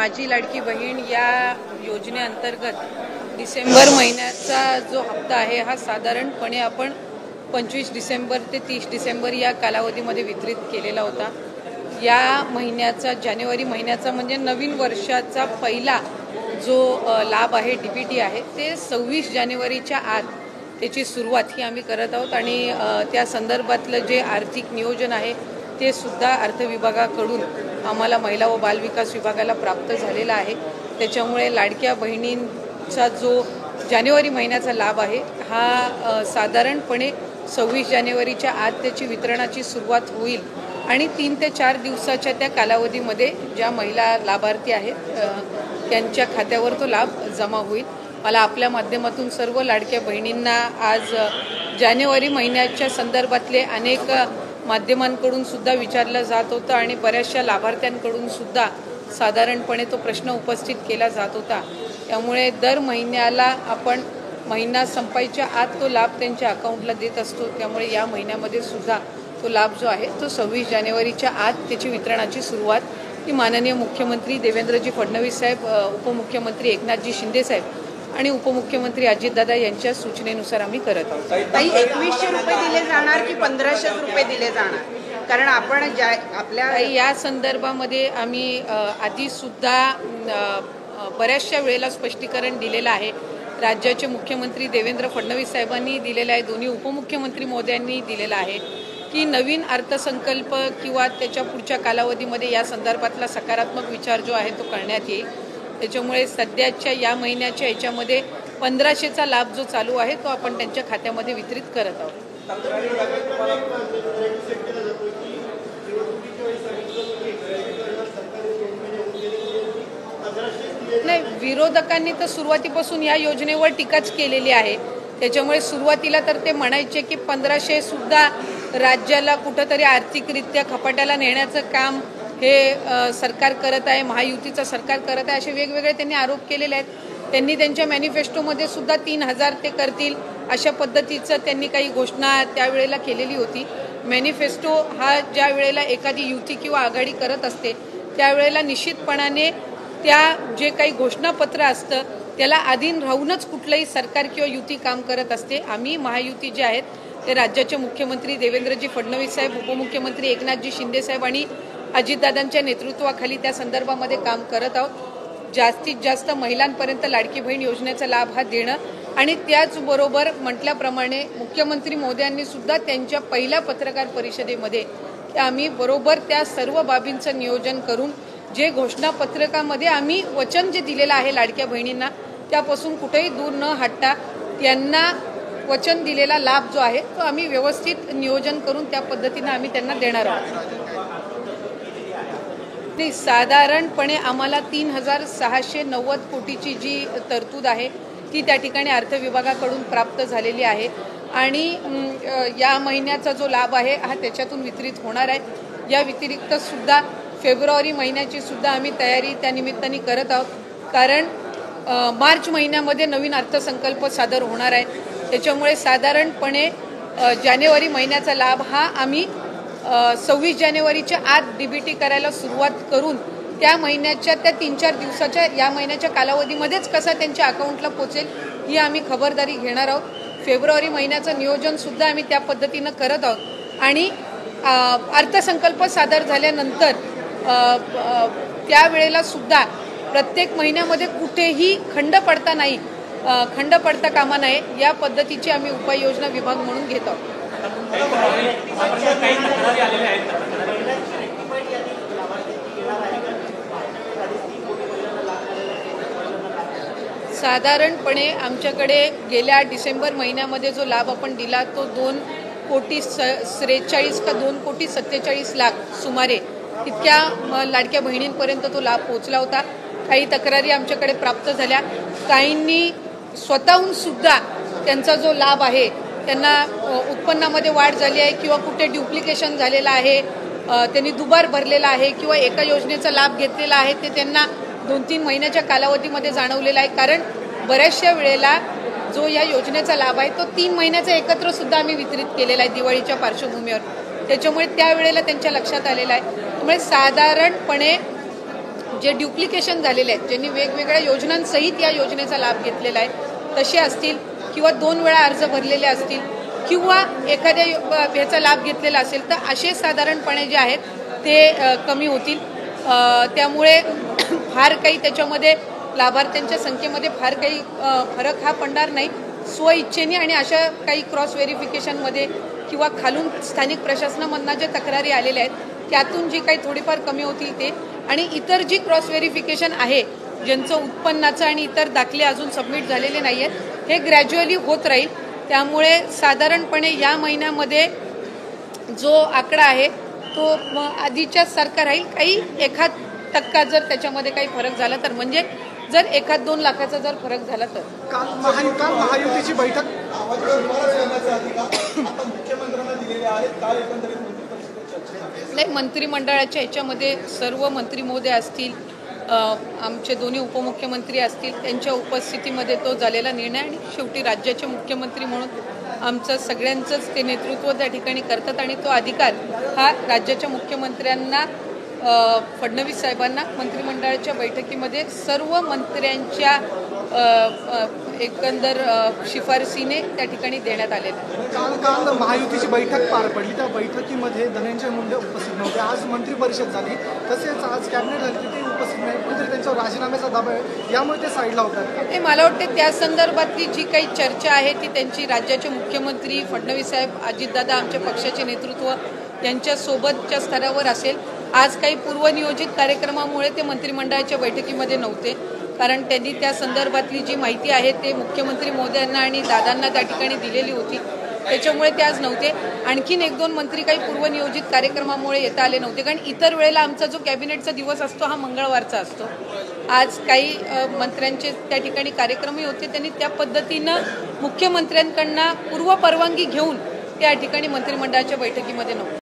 माझी लाडकी बहीण या योजनेअंतर्गत डिसेंबर महिन्याचा जो हप्ता आहे हा साधारणपणे आपण 25 डिसेंबर ते 30 डिसेंबर या कालावधीमध्ये वितरित केलेला होता। या महिन्याचा जानेवारी महिन्याचा म्हणजे नवीन वर्षाचा पहिला जो लाभ आहे डीबीटी आहे ते 26 जानेवारीच्या आत त्याची सुरुवात ही आम्ही करत आहोत आणि त्या संदर्भातलं जे आर्थिक नियोजन आहे ते सुद्धा अर्थ विभागाकडून आम्हाला महिला व बालविकास विभागाला प्राप्त झालेला आहे। त्याच्यामुळे लाडक्या बहिणींचा जो जानेवारी महिन्याचा लाभ आहे हा साधारणपणे 26 जानेवारीच्या आत त्याची वितरणाची सुरुवात होईल आणि 3 ते 4 दिवसाच्या त्या कालावधीमध्ये ज्या महिला लाभार्थी आहेत त्यांच्या खात्यावर तो लाभ जमा होईल। मला आपल्या माध्यमातून सर्व लाडक्या बहिणींना आज जानेवारी महिन्याच्या संदर्भातले अनेक माध्यमांकडून सुद्धा विचारलं जात होतं आणि बऱ्याचशा लाभार्थ्यांकडून सुद्धा साधारणपणे तो प्रश्न उपस्थित केला जात होता। त्यामुळे दर महिन्याला आपण महिना संपायच्या आत तो लाभ त्यांच्या अकाउंटला देत असतो। त्यामुळे या महिन्यामध्ये सुद्धा तो लाभ जो आहे तो 26 जानेवारीच्या आत त्याची वितरणाची सुरुवात ही माननीय मुख्यमंत्री देवेंद्रजी फडणवीस साहेब, उपमुख्यमंत्री एकनाथजी शिंदे साहेब आणि उपमुख्यमंत्री अजितदादा यांच्या सूचनेनुसार आम्ही करत आहोत। ताई 2100 रुपये दिले जाणार की 1500 रुपये दिले जाणार? कारण आपण आपल्या या संदर्भामध्ये आम्ही आधी सुद्धा बऱ्याचशा वेळेला स्पष्टीकरण दिलेलं आहे। राज्याचे मुख्यमंत्री देवेंद्र फडणवीस साहेबांनी दिलेलं आहे, दोन्ही उपमुख्यमंत्री महोदयांनी दिलेलं आहे की नवीन अर्थसंकल्प किंवा त्याच्या पुढच्या कालावधीमध्ये या संदर्भातला सकारात्मक विचार जो आहे तो करण्यात येईल। त्याच्यामुळे सध्याच्या या महिन्याच्या याच्यामध्ये 1500चा लाभ जो चालू आहे तो आपण त्यांच्या खात्यामध्ये वितरित करत आहोत। नाही, विरोधकांनी तर सुरुवातीपासून या योजनेवर टीकाच केलेली आहे। त्याच्यामुळे सुरुवातीला तर ते म्हणायचे की 1500 सुद्धा राज्याला कुठंतरी आर्थिकरित्या खपाट्याला नेण्याचं काम हे सरकार करत आहे, महायुतीचं सरकार करत आहे, असे वेगवेगळे त्यांनी आरोप केलेले आहेत। त्यांनी त्यांच्या मॅनिफेस्टोमध्ये सुद्धा 3000 ते करतील अशा पद्धतीचं त्यांनी काही घोषणा त्यावेळेला केलेली होती। मॅनिफेस्टो हा ज्या वेळेला एखादी युती किंवा आघाडी करत असते त्यावेळेला निश्चितपणाने त्या जे काही घोषणापत्र असतं त्याला अधीन राहूनच कुठलंही सरकार किंवा युती काम करत असते। आम्ही महायुती जे आहेत ते राज्याचे मुख्यमंत्री देवेंद्रजी फडणवीस साहेब, उपमुख्यमंत्री एकनाथजी शिंदे साहेब आणि अजितदादांच्या नेतृत्वाखाली त्या संदर्भामध्ये काम करत आहोत। जास्तीत जास्त महिलांपर्यंत लाडकी बहीण योजनेचा लाभ हा देणं आणि त्याचबरोबर म्हटल्याप्रमाणे मुख्यमंत्री महोदयांनी सुद्धा त्यांच्या पहिल्या पत्रकार परिषदेमध्ये आम्ही बरोबर त्या सर्व बाबींचं नियोजन करून जे घोषणापत्रकामध्ये आम्ही वचन जे दिलेलं आहे लाडक्या बहिणींना त्यापासून कुठेही दूर न हटता त्यांना वचन दिलेला लाभ जो आहे तो आम्ही व्यवस्थित नियोजन करून त्या पद्धतीने आम्ही त्यांना देणार आहोत। नाही, साधारणपणे आम्हाला 3690 कोटीची जी तरतूद आहे ती त्या ठिकाणी अर्थ विभागाकडून प्राप्त झालेली आहे आणि या महिन्याचा जो लाभ आहे हा त्याच्यातून वितरित होणार आहे। या व्यतिरिक्त सुद्धा फेब्रुवारी महिन्याची सुद्धा आम्ही तयारी त्या निमित्ताने करत आहोत कारण मार्च महिन्यामध्ये नवीन अर्थसंकल्प सादर होणार आहे। त्याच्यामुळे साधारणपणे जानेवारी महिन्याचा लाभ हा आम्ही 26 जानेवारीच्या आत डीबीटी करायला सुरुवात करून त्या महिन्याच्या त्या 3-4 दिवसाच्या या महिन्याच्या कालावधीमध्येच कसा त्यांच्या अकाउंटला पोचेल ही आम्ही खबरदारी घेणार आहोत। फेब्रुवारी महिन्याचं नियोजन सुद्धा आम्ही त्या पद्धतीनं करत आहोत आणि अर्थसंकल्प सादर झाल्यानंतर त्यावेळेला सुद्धा प्रत्येक महिन्यामध्ये कुठेही खंड पडता कामा नये या पद्धतीची आम्ही उपाययोजना विभाग म्हणून घेत आहोत। साधारणपणे आमच्याकडे गेल्या डिसेंबर महिन्यामध्ये जो लाभ आपण दिला तो 2,43 का 2,47 लाख सुमारे इतक्या लाडक्या बहिणींपर्यंत तो लाभ पोहोचला होता। काही तक्रारी आमच्याकडे प्राप्त झाल्या, काहींनी स्वतःहून सुद्धा त्यांचा जो लाभ आहे त्यांना उत्पन्नामध्ये वाढ झाली आहे किंवा कुठे ड्युप्लिकेशन झालेलं आहे, त्यांनी दुबार भरलेला आहे किंवा एका योजनेचा लाभ घेतलेला आहे ते त्यांना 2-3 महिन्याच्या कालावधीमध्ये जाणवलेला आहे। कारण बऱ्याचशा वेळेला जो या योजनेचा लाभ आहे तो 3 महिन्याचा एकत्र सुद्धा आम्ही वितरित केलेला आहे दिवाळीच्या पार्श्वभूमीवर। त्याच्यामुळे त्यावेळेला त्यांच्या लक्षात आलेलं आहे। त्यामुळे साधारणपणे जे ड्युप्लिकेशन झालेले आहेत, ज्यांनी वेगवेगळ्या योजनांसहित या योजनेचा लाभ घेतलेला आहे तसे असतील किंवा 2 वेळा अर्ज भरलेले असतील किंवा एखाद्या ह्याचा लाभ घेतलेला असेल तर असे साधारणपणे जे आहेत ते कमी होतील. त्यामुळे फार काही त्याच्यामध्ये लाभार्थ्यांच्या संख्येमध्ये फार काही फरक हा पडणार नाही. स्वइच्छेने आणि अशा काही क्रॉस व्हेरिफिकेशनमध्ये किंवा खालून स्थानिक प्रशासनामधनं ज्या तक्रारी आलेल्या आहेत त्यातून जी काही थोडीफार कमी होतील ते, आणि इतर जी क्रॉस व्हेरिफिकेशन आहे ज्यांचं उत्पन्नाचं आणि इतर दाखले अजून सबमिट झालेले नाही आहेत हे ग्रॅज्युअली होत राहील. त्यामुळे साधारणपणे या महिन्यामध्ये जो आकडा आहे तो आधीच्याच सारखा राहील. काही 1% जर त्याच्यामध्ये काही फरक झाला तर, म्हणजे जर 1-2 लाखाचा जर फरक झाला तर. काल महायुतीची बैठक नाही, मंत्रिमंडळाच्या ह्याच्यामध्ये सर्व मंत्री महोदय असतील, आमचे दोन्ही उपमुख्यमंत्री असतील, त्यांच्या उपस्थितीमध्ये तो झालेला निर्णय, आणि शेवटी राज्याचे मुख्यमंत्री म्हणून आमचं सगळ्यांचंच ते नेतृत्व त्या ठिकाणी करतात आणि तो अधिकार हा राज्याच्या मुख्यमंत्र्यांना, फडणवीस साहेबांना मंत्रिमंडळाच्या बैठकीमध्ये सर्व मंत्र्यांच्या एकंदर शिफारसीने त्या ठिकाणी देण्यात आलेला आहे. काल महायुतीची बैठक पार पडली, त्या बैठकीमध्ये धनंजय मुंडे उपस्थित नव्हते. आज मंत्री परिषद झाली, तसेच आज कॅबिनेट झाली, ते उपस्थित नाही. कुठेतरी त्यांच्यावर राजीनाम्याचा दबाव आहे, यामुळे ते साईडला होतात. मला वाटते त्या संदर्भातली जी काही चर्चा आहे ती त्यांची राज्याचे मुख्यमंत्री फडणवीस साहेब, अजितदादा, आमच्या पक्षाचे नेतृत्व यांच्यासोबतच्या स्तरावर असेल. आज काही पूर्वनियोजित कार्यक्रमामुळे ते मंत्रिमंडळाच्या बैठकीमध्ये नव्हते, कारण त्यांनी त्या संदर्भातली जी माहिती आहे ते मुख्यमंत्री महोदयांना आणि दादांना त्या ठिकाणी दिलेली होती, त्याच्यामुळे ते आज नव्हते. आणखीन 1-2 मंत्री काही पूर्वनियोजित कार्यक्रमामुळे येता आले नव्हते, कारण इतर वेळेला आमचा जो कॅबिनेटचा दिवस असतो हा मंगळवारचा असतो. आज काही मंत्र्यांचे त्या ठिकाणी कार्यक्रमही होते, त्यांनी त्या पद्धतीनं मुख्यमंत्र्यांकडनं पूर्व परवानगी घेऊन त्या ठिकाणी मंत्रिमंडळाच्या बैठकीमध्ये नव्हते.